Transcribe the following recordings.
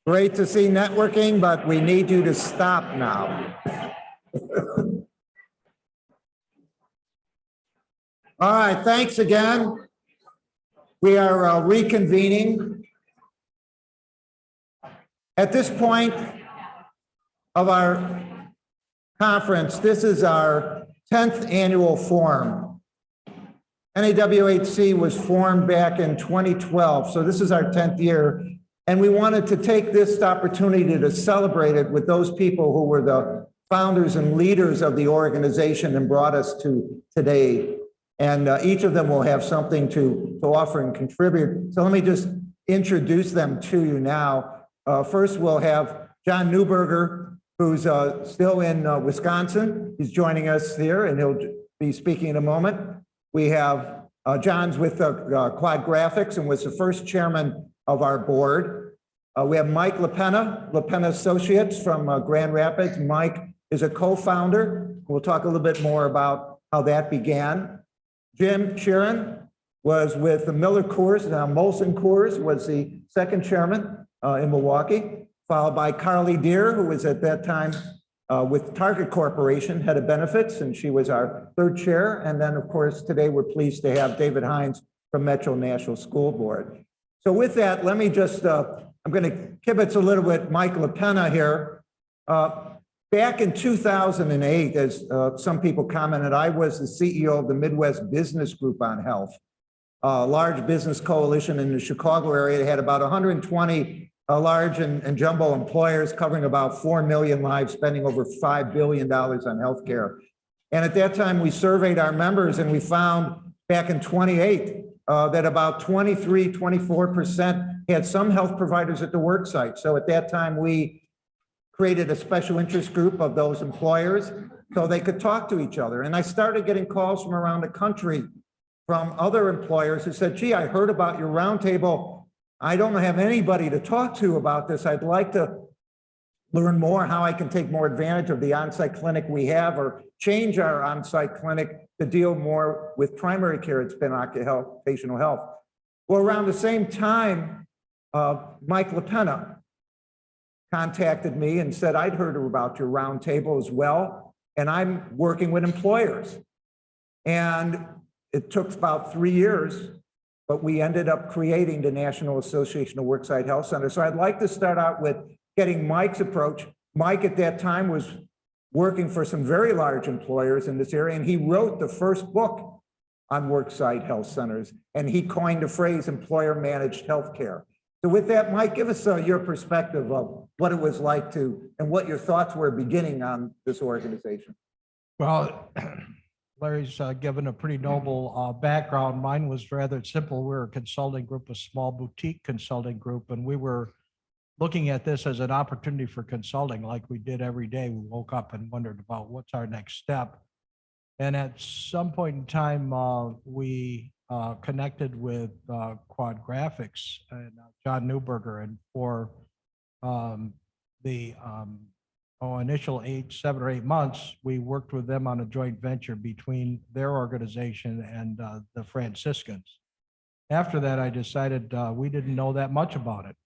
Great to see networking, but we need you to stop now. All right, thanks again. We are reconvening. At this point of our conference, this is our 10th annual forum. NAWHC was formed back in 2012, so this is our 10th year. And we wanted to take this opportunity to celebrate it with those people who were the founders and leaders of the organization and brought us to today. And each of them will have something to offer and contribute. So let me just introduce them to you now. First, we'll have John Neuberger, who's still in Wisconsin. He's joining us here, and he'll be speaking in a moment. We have John's with Quad Graphics and was the first chairman of our board. We have Mike LaPena Associates from Grand Rapids. Mike is a co-founder. We'll talk a little bit more about how that began. Jim Sheeran was with the Miller Coors, now Molson Coors, was the second chairman in Milwaukee, followed by Carly Deer, who was at that time with Target Corporation, head of benefits, and she was our third chair. And then, of course, today we're pleased to have David Hines from Metro National School Board. So with that, let me just, I'm going to kibitz a little bit Mike LaPena here. Back in 2008, as some people commented, I was the CEO of the Midwest Business Group on Health, a large business coalition in the Chicago area. It had about 120 large and jumbo employers covering about 4 million lives, spending over $5 billion on healthcare. And at that time, we surveyed our members and we found back in 28 that about 24% had some health providers at the worksite. So at that time, we created a special interest group of those employers so they could talk to each other. And I started getting calls from around the country from other employers who said, gee, I heard about your roundtable. I don't have anybody to talk to about this. I'd like to learn more how I can take more advantage of the on-site clinic we have or change our on-site clinic to deal more with primary care. It's been occupational health. Well, around the same time, Mike LaPena contacted me and said, I'd heard about your roundtable as well, and I'm working with employers. And it took about 3 years, but we ended up creating the National Association of Worksite Health Centers. So I'd like to start out with getting Mike's approach. Mike at that time was working for some very large employers in this area, and he wrote the first book on worksite health centers, and he coined the phrase employer managed healthcare. So with that, Mike, give us your perspective of what it was like to, and what your thoughts were beginning on this organization. Well, Larry's given a pretty noble background. Mine was rather simple. We're a consulting group, a small boutique consulting group, and we were looking at this as an opportunity for consulting like we did every day. We woke up and wondered about what's our next step. And at some point in time, we connected with Quad Graphics and John Neuberger, and for the initial 7 or 8 months, we worked with them on a joint venture between their organization and the Franciscans. After that, I decided we didn't know that much about it.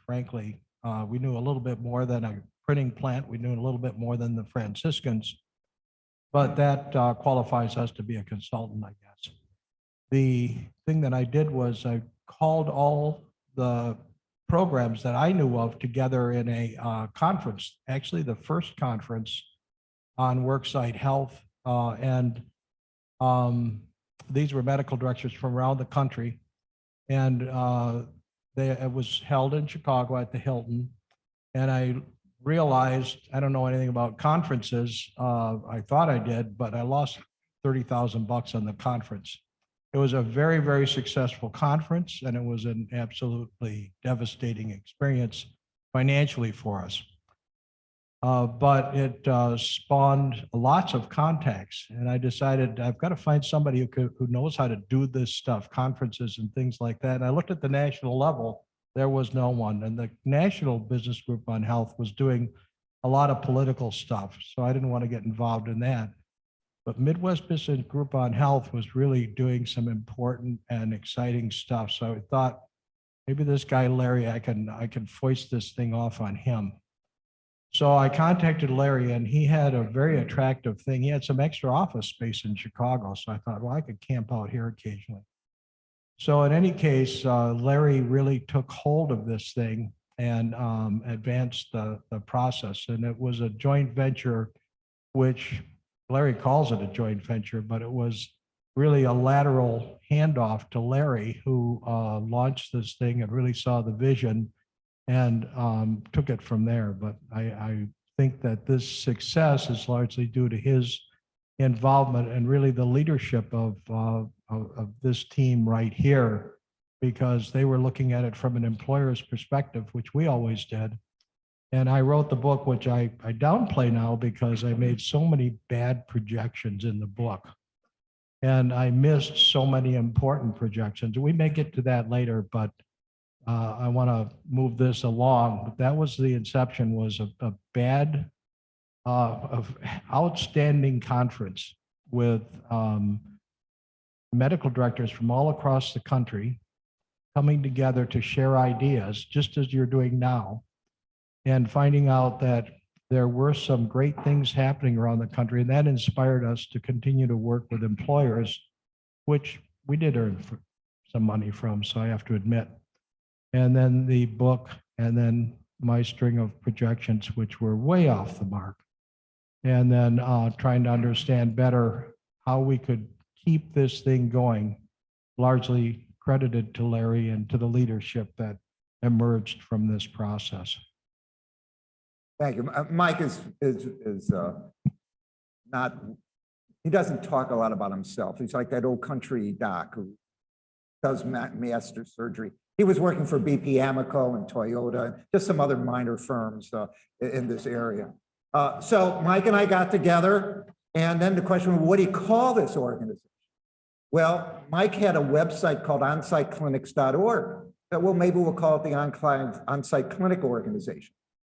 Frankly, we knew a little bit more than a printing plant. We knew a little bit more than the Franciscans, but that qualifies us to be a consultant, I guess. The thing that I did was I called all the programs that I knew of together in a conference, actually the first conference on worksite health. These were medical directors from around the country. And it was held in Chicago at the Hilton. And I realized I don't know anything about conferences. I thought I did, but I lost $30,000 on the conference. It was a very, very successful conference, and it was an absolutely devastating experience financially for us. But it spawned lots of contacts, and I decided I've got to find somebody who knows how to do this stuff, conferences and things like that. And I looked at the national level, there was no one. And the National Business Group on Health was doing a lot of political stuff, so I didn't want to get involved in that. But Midwest Business Group on Health was really doing some important and exciting stuff. So I thought maybe this guy, Larry, I can foist this thing off on him. So I contacted Larry, and he had a very attractive thing. He had some extra office space in Chicago. So I thought, well, I could camp out here occasionally. So in any case, Larry really took hold of this thing and advanced the process. And it was a joint venture, which Larry calls it a joint venture, but it was really a lateral handoff to Larry, who launched this thing and really saw the vision and took it from there. But I think that this success is largely due to his involvement and really the leadership of this team right here, because they were looking at it from an employer's perspective, which we always did. And I wrote the book, which I downplay now because I made so many bad projections in the book. And I missed so many important projections. We may get to that later, but I want to move this along. But that was the inception, was a bad, of outstanding conference with medical directors from all across the country coming together to share ideas, just as you're doing now, and finding out that there were some great things happening around the country. And that inspired us to continue to work with employers, which we did earn some money from, so I have to admit. And then the book, and then my string of projections, which were way off the mark. And then trying to understand better how we could keep this thing going, largely credited to Larry and to the leadership that emerged from this process. Thank you. Mike is not, he doesn't talk a lot about himself. He's like that old country doc who does master surgery. He was working for BP Amoco and Toyota, and just some other minor firms in this area. So Mike and I got together, and then the question was, what do you call this organization? Well, Mike had a website called onsiteclinics.org. Well, maybe we'll call it the On-Site Clinic Organization.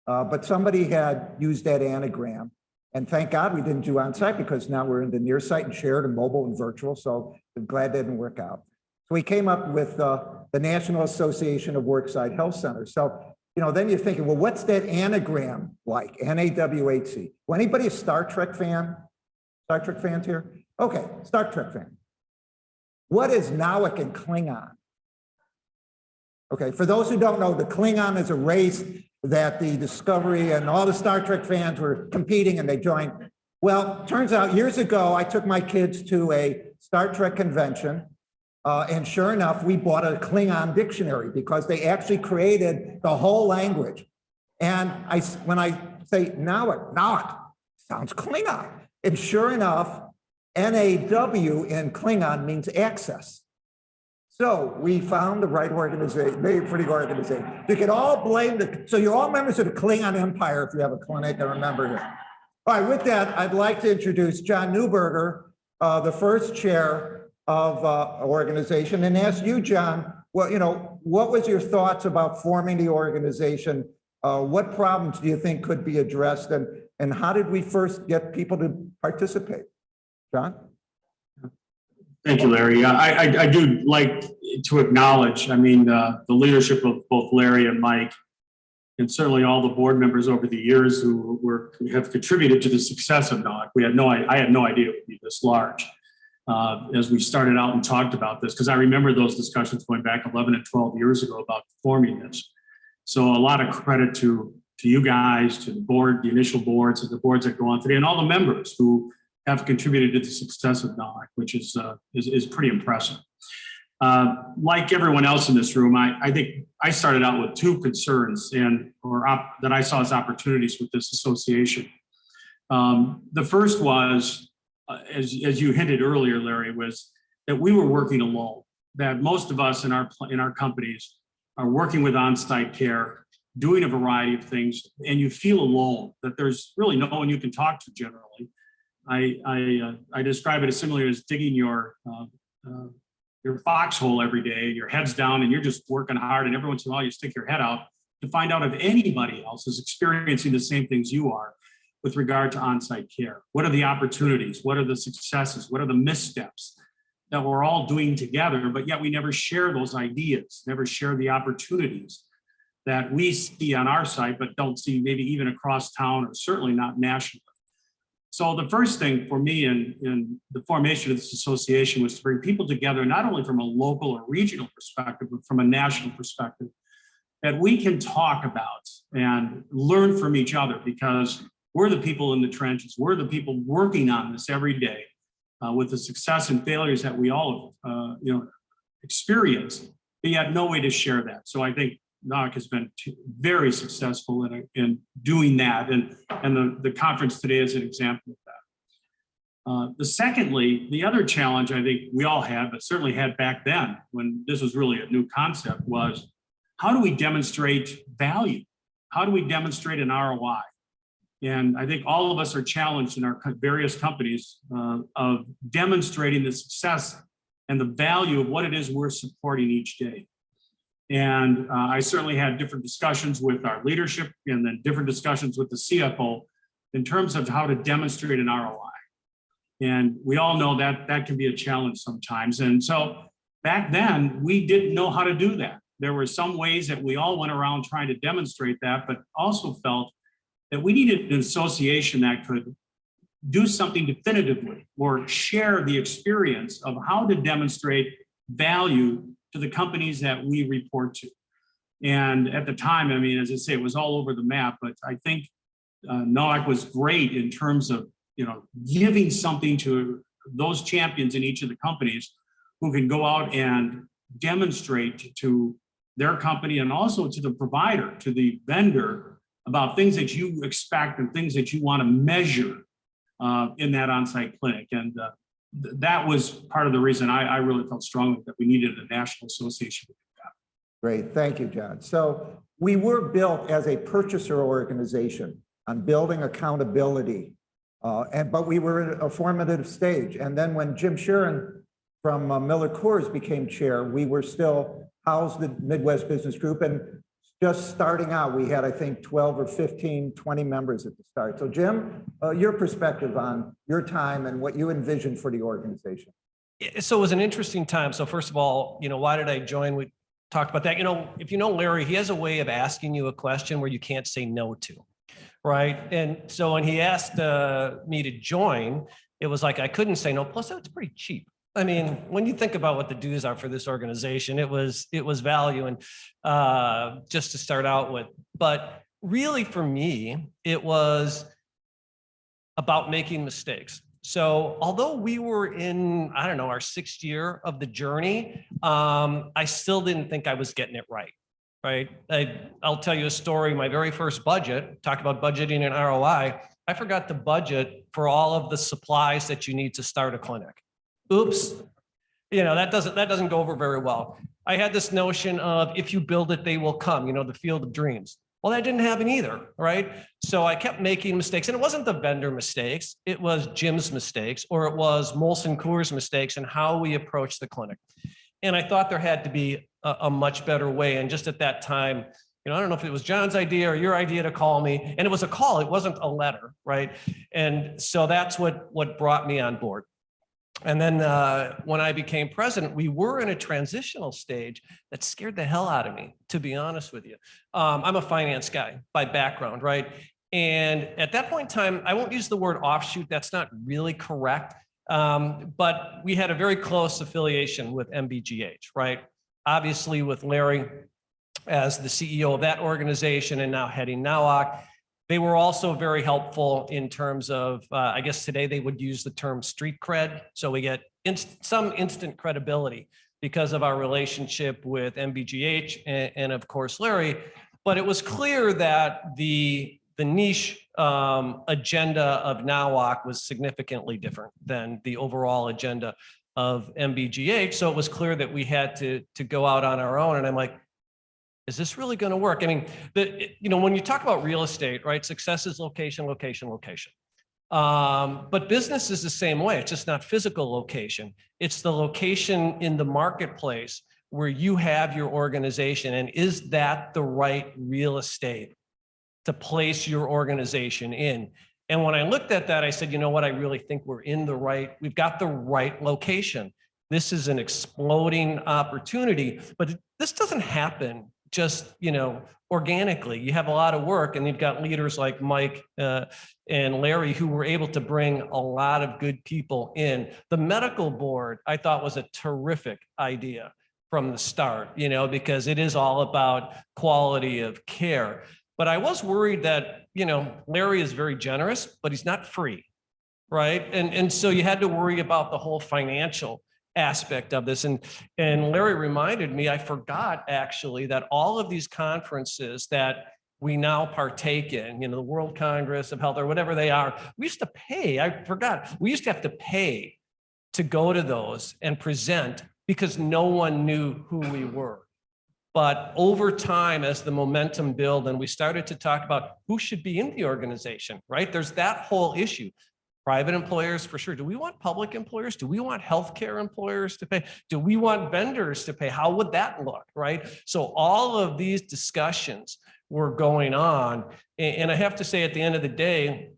But somebody had used that anagram, and thank God we didn't do on-site, because now we're in the near site and shared and mobile and virtual, so I'm glad that didn't work out. So we came up with the National Association of Worksite Health Centers. So, you know, then you're thinking, well, what's that anagram like? NAWHC. Well, anybody a Star Trek fan? Star Trek fans here? Okay, Star Trek fan. What is Nawak and Klingon? Okay, for those who don't know, the Klingon is a race that the Discovery and all the Star Trek fans were competing, and they joined. Well, turns out years ago, I took my kids to a Star Trek convention, and sure enough, we bought a Klingon dictionary because they actually created the whole language. And when I say Nawak sounds Klingon. And sure enough, NAW in Klingon means access. So we found the right organization, very pretty organization. You can all blame so you're all members of the Klingon Empire if you have a clinic, and remember this. All right, with that, I'd like to introduce John Neuberger, the first chair of organization, and ask you, John, well, you know, what was your thoughts about forming the organization? What problems do you think could be addressed, and how did we first get people to participate? John? Thank you, Larry. I do like to acknowledge, I mean, the leadership of both Larry and Mike, and certainly all the board members over the years who have contributed to the success of NOC. I had no idea it would be this large as we started out and talked about this, because I remember those discussions going back 11 and 12 years ago about forming this. So a lot of credit to you guys, to the board, the initial boards, and the boards that go on today, and all the members who have contributed to the success of NOC, which is pretty impressive. Like everyone else in this room, I think I started out with two concerns that I saw as opportunities with this association. The first was, as you hinted earlier, Larry, was that we were working alone. That most of us in our companies are working with on-site care, doing a variety of things, and you feel alone. That there's really no one you can talk to generally. I describe it as similar as digging your foxhole every day, your head's down, and you're just working hard, and every once in a while you stick your head out to find out if anybody else is experiencing the same things you are with regard to on-site care. What are the opportunities? What are the successes? What are the missteps? that we're all doing together, but yet we never share those ideas, never share the opportunities that we see on our site, but don't see maybe even across town or certainly not nationally. So the first thing for me in the formation of this association was to bring people together, not only from a local or regional perspective, but from a national perspective, that we can talk about and learn from each other, because we're the people in the trenches. We're the people working on this every day with the success and failures that we all experience, but yet no way to share that. So I think NAWC has been very successful in doing that, and the conference today is an example of that. The other challenge I think we all had, but certainly had back then when this was really a new concept, was how do we demonstrate value? How do we demonstrate an ROI? And I think all of us are challenged in our various companies of demonstrating the success and the value of what it is we're supporting each day. And I certainly had different discussions with our leadership and then different discussions with the CFO in terms of how to demonstrate an ROI. And we all know that that can be a challenge sometimes. And so back then, we didn't know how to do that. There were some ways that we all went around trying to demonstrate that, but also felt that we needed an association that could do something definitively or share the experience of how to demonstrate value to the companies that we report to. And at the time, I mean, as I say, it was all over the map, but I think NAWC was great in terms of, giving something to those champions in each of the companies who can go out and demonstrate to their company and also to the provider, to the vendor, about things that you expect and things that you want to measure in that on-site clinic. And that was part of the reason I really felt strongly that we needed a national association. Great, thank you, John. So we were built as a purchaser organization on building accountability, but we were at a formative stage. And then when Jim Sheeran from Miller Coors became chair, we were still housed in Midwest Business Group, and just starting out, we had, I think, 12 or 15, 20 members at the start. So Jim, your perspective on your time and what you envisioned for the organization. So it was an interesting time. So first of all, why did I join? We talked about that. If you know Larry, he has a way of asking you a question where you can't say no to, right? And so when he asked me to join, it was like I couldn't say no. Plus, it's pretty cheap. I mean, when you think about what the dues are for this organization, it was value, and just to start out with. But really, for me, it was about making mistakes. So although we were in, I don't know, our 6th year of the journey, I still didn't think I was getting it right. Right? I'll tell you a story. My very first budget, talk about budgeting and ROI. I forgot to budget for all of the supplies that you need to start a clinic. Oops, that doesn't go over very well. I had this notion of if you build it, they will come, the field of dreams. Well, that didn't happen either, right? So I kept making mistakes, and it wasn't the vendor mistakes, it was Jim's mistakes, or it was Molson Coors mistakes and how we approached the clinic. And I thought there had to be a much better way. And just at that time, I don't know if it was John's idea or your idea to call me, and it was a call, it wasn't a letter, right? And so that's what brought me on board. And then when I became president, we were in a transitional stage that scared the hell out of me, to be honest with you. I'm a finance guy by background, right? And at that point in time, I won't use the word offshoot. That's not really correct. But we had a very close affiliation with MBGH, right? Obviously with Larry as the CEO of that organization and now heading NAWC. They were also very helpful in terms of, I guess today they would use the term street cred. So we get some instant credibility because of our relationship with MBGH and of course, Larry. But it was clear that the niche agenda of NAWC was significantly different than the overall agenda of MBGH. So it was clear that we had to go out on our own. And I'm like, is this really going to work? I mean, when you talk about real estate, right? Success is location, location, location. But business is the same way. It's just not physical location. It's the location in the marketplace where you have your organization. And is that the right real estate to place your organization in? And when I looked at that, I said, you know what? I really think we've got the right location. This is an exploding opportunity, but this doesn't happen just, organically. You have a lot of work, and you've got leaders like Mike and Larry who were able to bring a lot of good people in. The medical board, I thought, was a terrific idea from the start, because it is all about quality of care. But I was worried that, Larry is very generous, but he's not free, right? And so you had to worry about the whole financial aspect of this. And Larry reminded me, I forgot actually, that all of these conferences that we now partake in, the World Congress of Health or whatever they are, we used to pay. I forgot. We used to have to pay to go to those and present because no one knew who we were. But over time, as the momentum built and we started to talk about who should be in the organization, right? There's that whole issue. Private employers, for sure. Do we want public employers? Do we want healthcare employers to pay? Do we want vendors to pay? How would that look, right? So all of these discussions were going on. And I have to say, at the end of the day,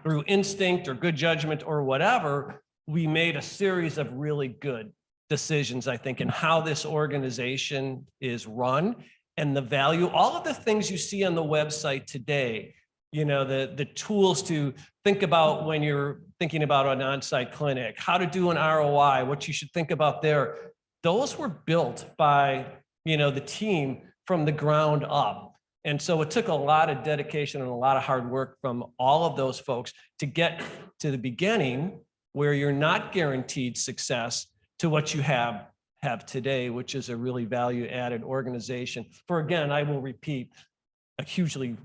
through instinct or good judgment or whatever, we made a series of really good decisions, I think, in how this organization is run and the value, all of the things you see on the website today, the tools to think about when you're thinking about an on-site clinic, how to do an ROI, what you should think about there. Those were built by, the team from the ground up. And so it took a lot of dedication and a lot of hard work from all of those folks to get to the beginning where you're not guaranteed success to what you have today, which is a really value-added organization. For, again, I will repeat, it's hugely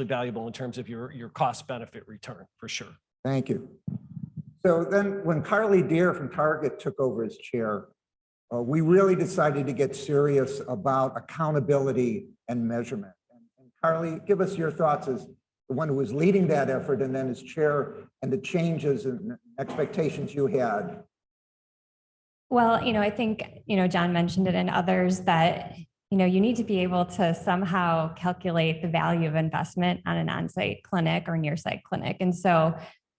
valuable in terms of your cost benefit return, for sure. Thank you. So then when Carly Deer from Target took over as chair, we really decided to get serious about accountability and measurement. And Carly, give us your thoughts as the one who was leading that effort and then as chair, and the changes and expectations you had. Well, I think, John mentioned it and others that you need to be able to somehow calculate the value of investment on an on-site clinic or near-site clinic. And so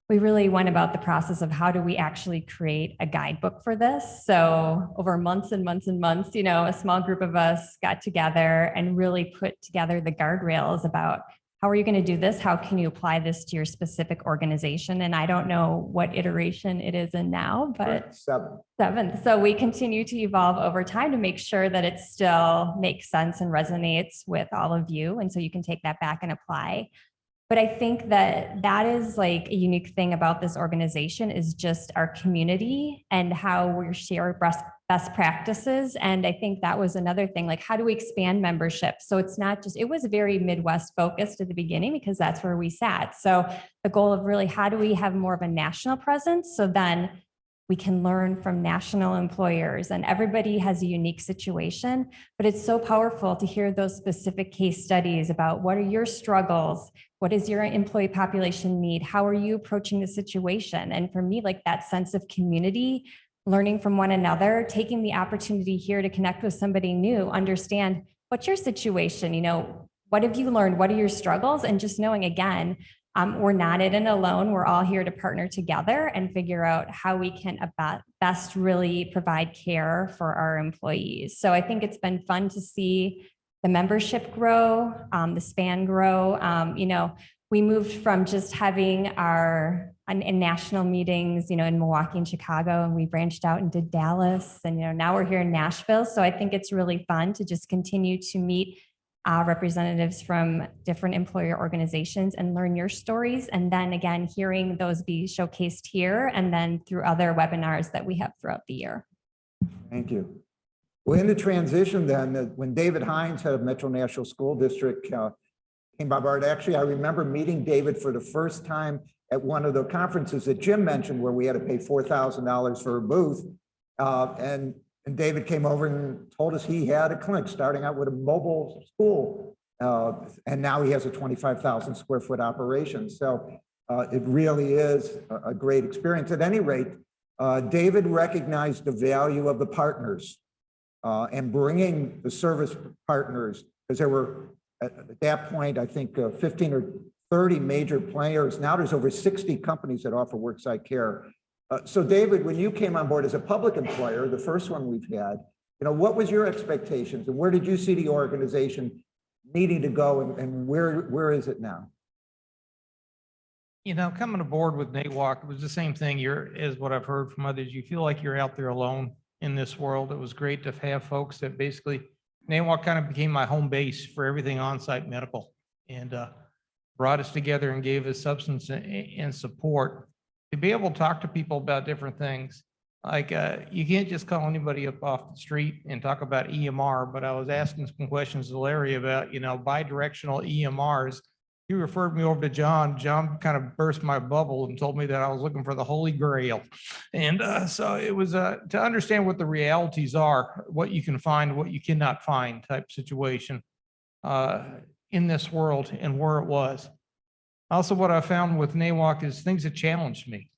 we really went about the process of how do we actually create a guidebook for this. So over months and months and months, a small group of us got together and really put together the guardrails about how are you going to do this? How can you apply this to your specific organization? And I don't know what iteration it is in now, but seventh. So we continue to evolve over time to make sure that it still makes sense and resonates with all of you. And so you can take that back and apply. But I think that is like a unique thing about this organization is just our community and how we share best practices. And I think that was another thing, like how do we expand membership? So it's not just, it was very Midwest focused at the beginning because that's where we sat. So the goal of really, how do we have more of a national presence? So then we can learn from national employers, and everybody has a unique situation, but it's so powerful to hear those specific case studies about what are your struggles? What does your employee population need? How are you approaching the situation? And for me, like that sense of community, learning from one another, taking the opportunity here to connect with somebody new, understand what's your situation, what have you learned? What are your struggles? And just knowing, again, we're not in it alone. We're all here to partner together and figure out how we can best really provide care for our employees. So I think it's been fun to see the membership grow, the span grow. We moved from just having our in national meetings, in Milwaukee and Chicago, and we branched out into Dallas, and now we're here in Nashville. So I think it's really fun to just continue to meet representatives from different employer organizations and learn your stories. And then again, hearing those be showcased here and then through other webinars that we have throughout the year. Thank you. Well, in the transition then, when David Hines, head of Metro Nashville School District, came by board, actually, I remember meeting David for the first time at one of the conferences that Jim mentioned where we had to pay $4,000 for a booth. And David came over and told us he had a clinic starting out with a mobile school. And now he has a 25,000 square foot operation. So it really is a great experience. At any rate, David recognized the value of the partners and bringing the service partners, because there were at that point, I think 15 or 30 major players. Now there's over 60 companies that offer worksite care. So David, when you came on board as a public employer, the first one we've had, what was your expectations and where did you see the organization needing to go and where is it now? Coming aboard with NAWAC, it was the same thing as what I've heard from others. You feel like you're out there alone in this world. It was great to have folks that basically, NAWAC kind of became my home base for everything on-site medical and brought us together and gave us substance and support to be able to talk to people about different things. Like you can't just call anybody up off the street and talk about EMR, but I was asking some questions to Larry about, bi-directional EMRs. He referred me over to John. John kind of burst my bubble and told me that I was looking for the Holy Grail. And so it was to understand what the realities are, what you can find, what you cannot find type situation in this world and where it was. Also, what I found with NAWAC is things that challenged me.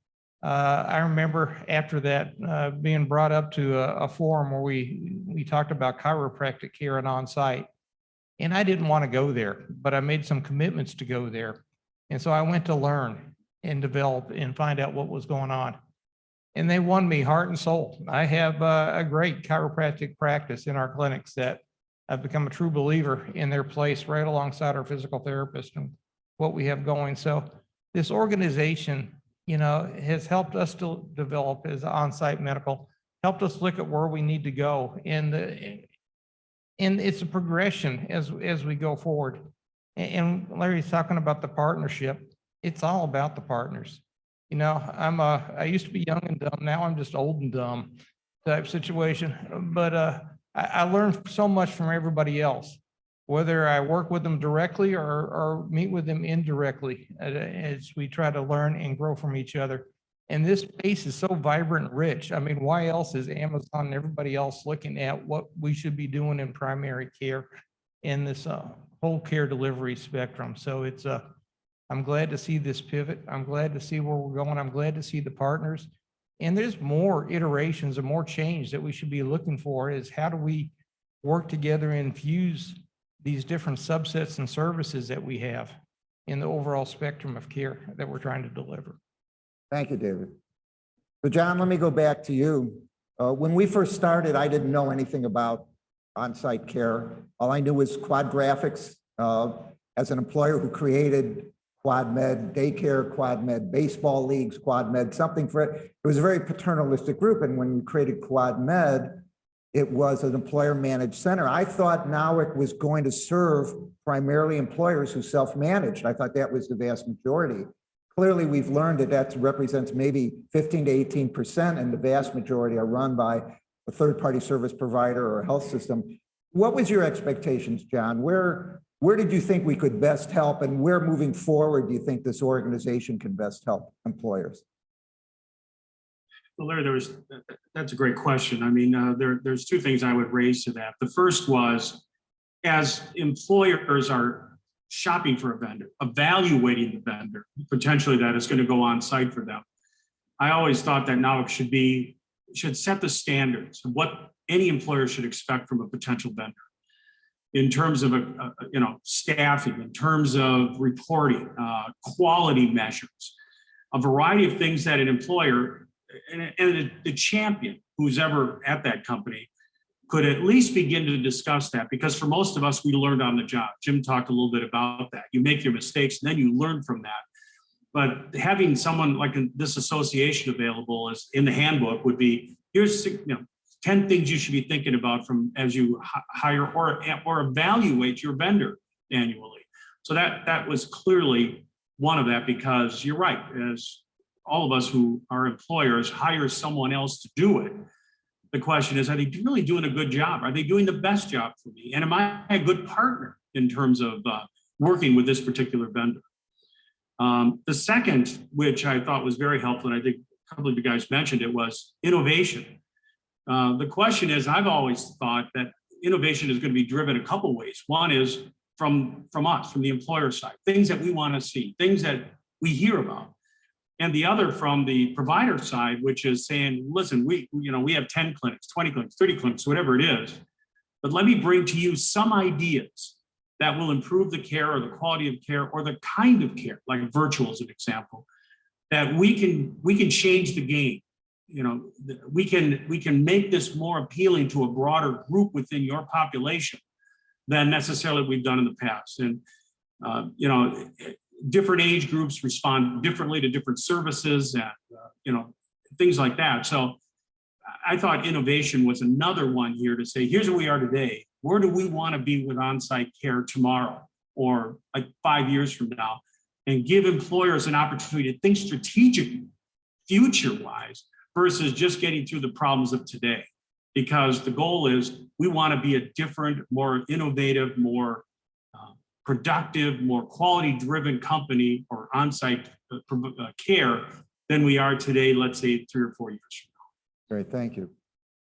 I remember after that being brought up to a forum where we talked about chiropractic care and on-site. And I didn't want to go there, but I made some commitments to go there. And so I went to learn and develop and find out what was going on. And they won me heart and soul. I have a great chiropractic practice in our clinics that I've become a true believer in their place right alongside our physical therapist and what we have going. So this organization, has helped us to develop as on-site medical, helped us look at where we need to go. And it's a progression as we go forward. And Larry's talking about the partnership. It's all about the partners. I used to be young and dumb. Now I'm just old and dumb type situation. But I learned so much from everybody else, whether I work with them directly or meet with them indirectly as we try to learn and grow from each other. And this space is so vibrant and rich. I mean, why else is Amazon and everybody else looking at what we should be doing in primary care in this whole care delivery spectrum? So I'm glad to see this pivot. I'm glad to see where we're going. I'm glad to see the partners. And there's more iterations and more change that we should be looking for is how do we work together and infuse these different subsets and services that we have in the overall spectrum of care that we're trying to deliver. Thank you, David. So John, let me go back to you. When we first started, I didn't know anything about on-site care. All I knew was Quad Graphics as an employer who created Quad Med daycare, Quad Med baseball leagues, Quad Med something for it. It was a very paternalistic group. And when we created Quad Med, it was an employer managed center. I thought now it was going to serve primarily employers who self-managed. I thought that was the vast majority. Clearly, we've learned that represents maybe 15 to 18%, and the vast majority are run by a third-party service provider or a health system. What was your expectations, John? Where did you think we could best help, and where moving forward do you think this organization can best help employers? Well, Larry, that's a great question. I mean, there's two things I would raise to that. The first was, as employers are shopping for a vendor, evaluating the vendor, potentially that is going to go on site for them. I always thought that now it should set the standards of what any employer should expect from a potential vendor in terms of staffing, in terms of reporting, quality measures, a variety of things that an employer and the champion who's ever at that company could at least begin to discuss that, because for most of us, we learned on the job. Jim talked a little bit about that. You make your mistakes and then you learn from that. But having someone like this association available as in the handbook would be, here's 10 things you should be thinking about from as you hire or evaluate your vendor annually. So that was clearly one of that, because you're right, as all of us who are employers hire someone else to do it. The question is, are they really doing a good job? Are they doing the best job for me? And am I a good partner in terms of working with this particular vendor? The second, which I thought was very helpful, and I think a couple of you guys mentioned it, was innovation. The question is, I've always thought that innovation is going to be driven a couple ways. One is from us, from the employer side, things that we want to see, things that we hear about. And the other from the provider side, which is saying, listen, we have 10 clinics, 20 clinics, 30 clinics, whatever it is, but let me bring to you some ideas that will improve the care or the quality of care or the kind of care, like virtual as an example, that we can change the game. You know, we can make this more appealing to a broader group within your population than necessarily we've done in the past. And, you know, different age groups respond differently to different services and, you know, things like that. So I thought innovation was another one here to say, here's where we are today. Where do we want to be with on-site care tomorrow or like 5 years from now? And give employers an opportunity to think strategically, future-wise, versus just getting through the problems of today. Because the goal is we want to be a different, more innovative, more productive, more quality-driven company or on-site care than we are today, let's say 3 or 4 years from now. Great, thank you.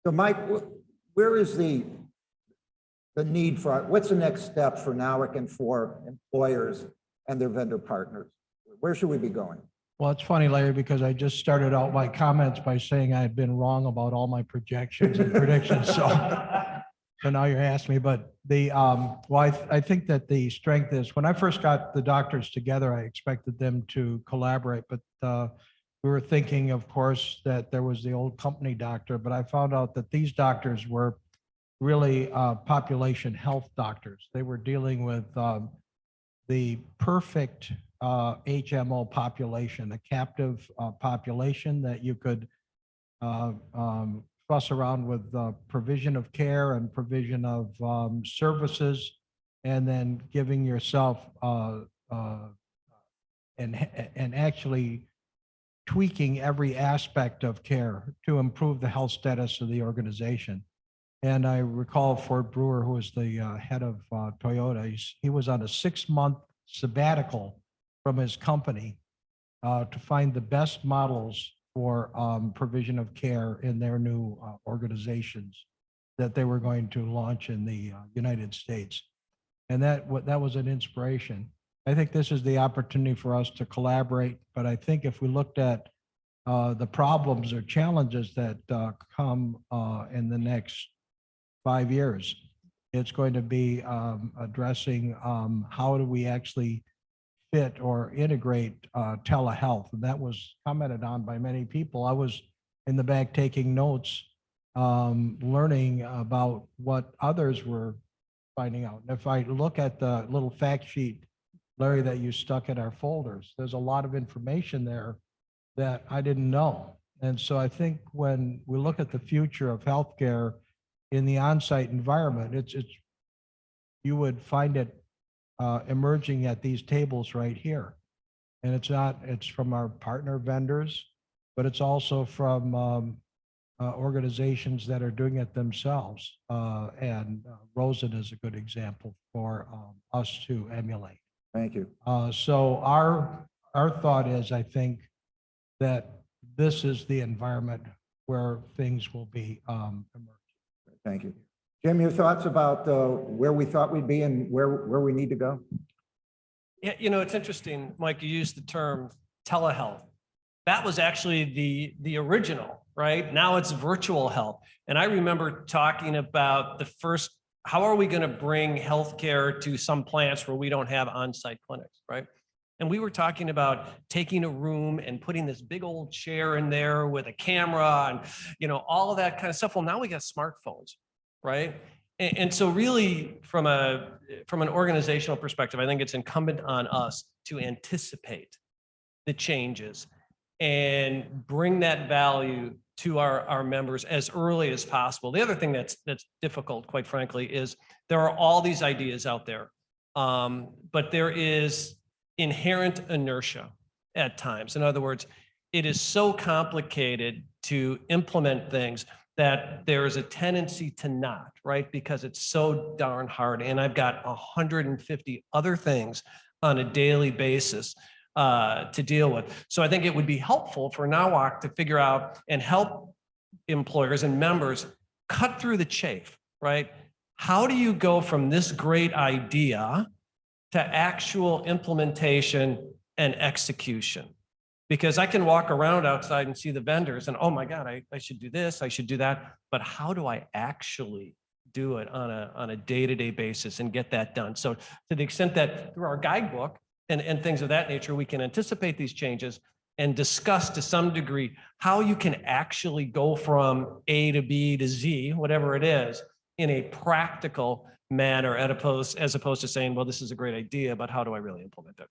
So Mike, where is the need for, what's the next step for NOWIC and for employers and their vendor partners? Where should we be going? Well, it's funny, Larry, because I just started out my comments by saying I had been wrong about all my projections and predictions. So now you're asking me, but I think that the strength is when I first got the doctors together, I expected them to collaborate, but we were thinking, of course, that there was the old company doctor, but I found out that these doctors were really population health doctors. They were dealing with the perfect HMO population, a captive population that you could fuss around with provision of care and provision of services, and then giving yourself and actually tweaking every aspect of care to improve the health status of the organization. And I recall Ford Brewer, who was the head of Toyota, he was on a 6-month sabbatical from his company to find the best models for provision of care in their new organizations that they were going to launch in the United States. And that was an inspiration. I think this is the opportunity for us to collaborate, but I think if we looked at the problems or challenges that come in the next 5 years, it's going to be addressing how do we actually fit or integrate telehealth. And that was commented on by many people. I was in the back taking notes, learning about what others were finding out. And if I look at the little fact sheet, Larry, that you stuck in our folders, there's a lot of information there that I didn't know. And so I think when we look at the future of healthcare in the on-site environment, it's you would find it emerging at these tables right here. And it's from our partner vendors, but it's also from organizations that are doing it themselves. And Rosen is a good example for us to emulate. Thank you. So our thought is, I think that this is the environment where things will be emerging. Thank you. Jim, your thoughts about where we thought we'd be and where we need to go? Yeah, you know, it's interesting, Mike, you used the term telehealth. That was actually the original, right? Now it's virtual health. And I remember talking about the first, how are we going to bring healthcare to some plants where we don't have on-site clinics, right? And we were talking about taking a room and putting this big old chair in there with a camera and, you know, all of that kind of stuff. Well, now we got smartphones, right? And so really from an organizational perspective, I think it's incumbent on us to anticipate the changes and bring that value to our members as early as possible. The other thing that's difficult, quite frankly, is there are all these ideas out there, but there is inherent inertia at times. In other words, it is so complicated to implement things that there is a tendency to not, right? Because it's so darn hard. And I've got 150 other things on a daily basis to deal with. So I think it would be helpful for NOWOC to figure out and help employers and members cut through the chafe, right? How do you go from this great idea to actual implementation and execution? Because I can walk around outside and see the vendors and, oh my God, I should do this, I should do that. But how do I actually do it on a day-to-day basis and get that done? So to the extent that through our guidebook and things of that nature, we can anticipate these changes and discuss to some degree how you can actually go from A to B to Z, whatever it is, in a practical manner as opposed to saying, well, this is a great idea, but how do I really implement it?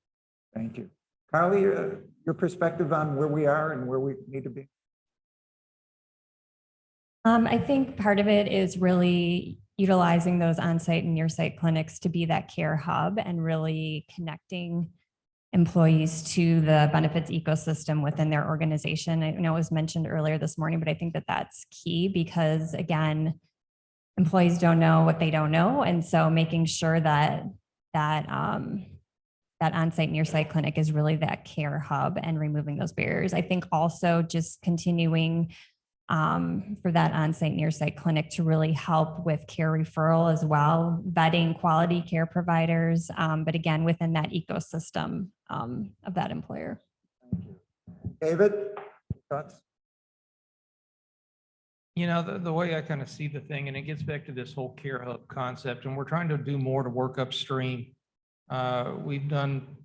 Thank you. Carly, your perspective on where we are and where we need to be? I think part of it is really utilizing those on-site and near-site clinics to be that care hub and really connecting employees to the benefits ecosystem within their organization. I know it was mentioned earlier this morning, but I think that that's key because, again, employees don't know what they don't know. And so making sure that that on-site near-site clinic is really that care hub and removing those barriers. I think also just continuing for that on-site near-site clinic to really help with care referral as well, vetting quality care providers, but again, within that ecosystem of that employer. Thank you. David, thoughts? You know, the way I kind of see the thing, and it gets back to this whole care hub concept, and we're trying to do more to work upstream. We've done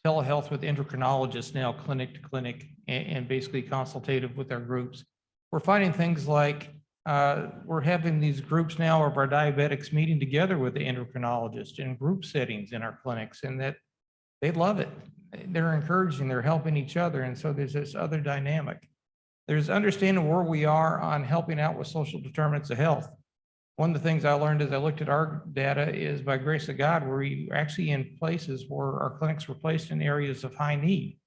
telehealth with endocrinologists now, clinic to clinic, and basically consultative with our groups. We're finding things like we're having these groups now of our diabetics meeting together with the endocrinologist in group settings in our clinics, and that they love it. They're encouraging, they're helping each other. And so there's this other dynamic. There's understanding where we are on helping out with social determinants of health. One of the things I learned as I looked at our data is, by grace of God, we're actually in places where our clinics were placed in areas of high need.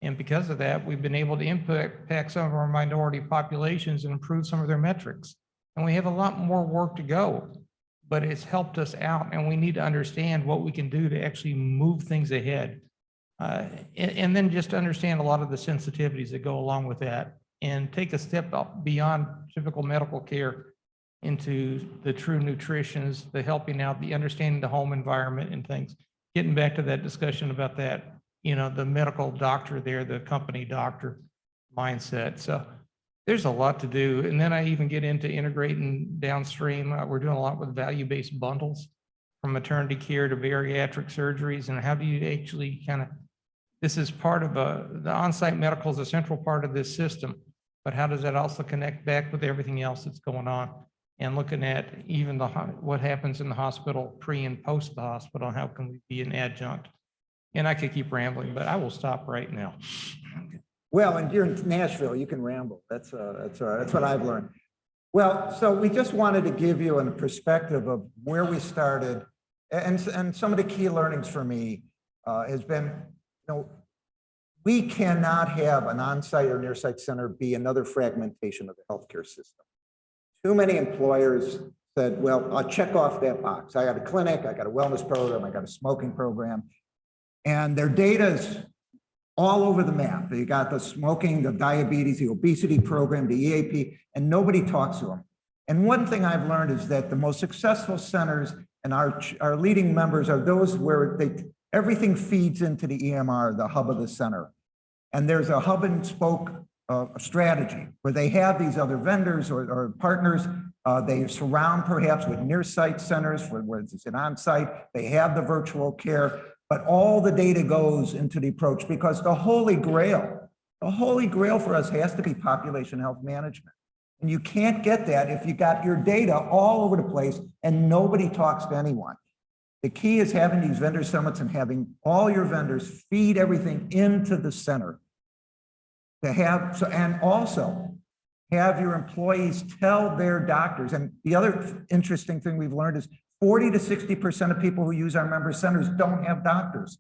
And because of that, we've been able to impact some of our minority populations and improve some of their metrics. And we have a lot more work to go, but it's helped us out, and we need to understand what we can do to actually move things ahead. And then just understand a lot of the sensitivities that go along with that, and take a step up beyond typical medical care into the true nutritions, the helping out, the understanding the home environment and things. Getting back to that discussion about that, you know, the medical doctor there, the company doctor mindset. So there's a lot to do. And then I even get into integrating downstream. We're doing a lot with value-based bundles, from maternity care to bariatric surgeries. And how do you actually kind of, this is part of the on-site medical is a central part of this system, but how does that also connect back with everything else that's going on? And looking at even what happens in the hospital pre and post the hospital, how can we be an adjunct? And I could keep rambling, but I will stop right now. Well, and you're in Nashville, you can ramble. That's all right. That's what I've learned. Well, so we just wanted to give you a perspective of where we started, and some of the key learnings for me has been, you know, we cannot have an on-site or near-site center be another fragmentation of the healthcare system. Too many employers said, well, I'll check off that box. I got a clinic, I got a wellness program, I got a smoking program. And their data is all over the map. They got the smoking, the diabetes, the obesity program, the EAP, and nobody talks to them. And one thing I've learned is that the most successful centers and our leading members are those where everything feeds into the EMR, the hub of the center. And there's a hub and spoke strategy where they have these other vendors or partners. They surround perhaps with near-site centers where it's an on-site. They have the virtual care, but all the data goes into the approach, because the holy grail for us has to be population health management. And you can't get that if you got your data all over the place and nobody talks to anyone. The key is having these vendor summits and having all your vendors feed everything into the center. And also have your employees tell their doctors. And the other interesting thing we've learned is 40 to 60% of people who use our member centers don't have doctors.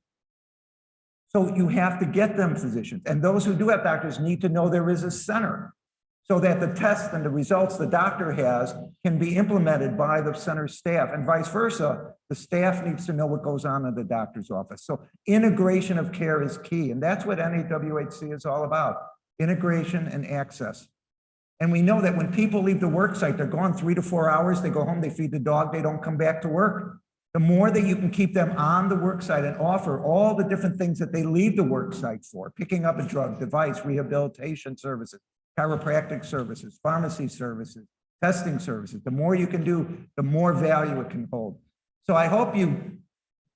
So you have to get them physicians. And those who do have doctors need to know there is a center, so that the tests and the results the doctor has can be implemented by the center staff, and vice versa. The staff needs to know what goes on in the doctor's office. So integration of care is key. And that's what NAWHC is all about: integration and access. And we know that when people leave the work site, they're gone 3 to 4 hours. They go home, they feed the dog, they don't come back to work. The more that you can keep them on the work site and offer all the different things that they leave the work site for, picking up a drug, device, rehabilitation services, chiropractic services, pharmacy services, testing services, the more you can do, the more value it can hold. So I hope you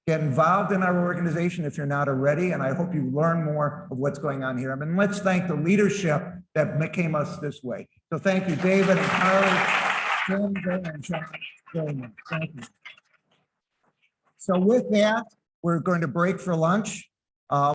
Get involved in our organization if you're not already, and I hope you learn more of what's going on here. I mean, let's thank the leadership that became us this way. So thank you, David and Carly, Jim, and John, very much. Thank you. So with that, we're going to break for lunch.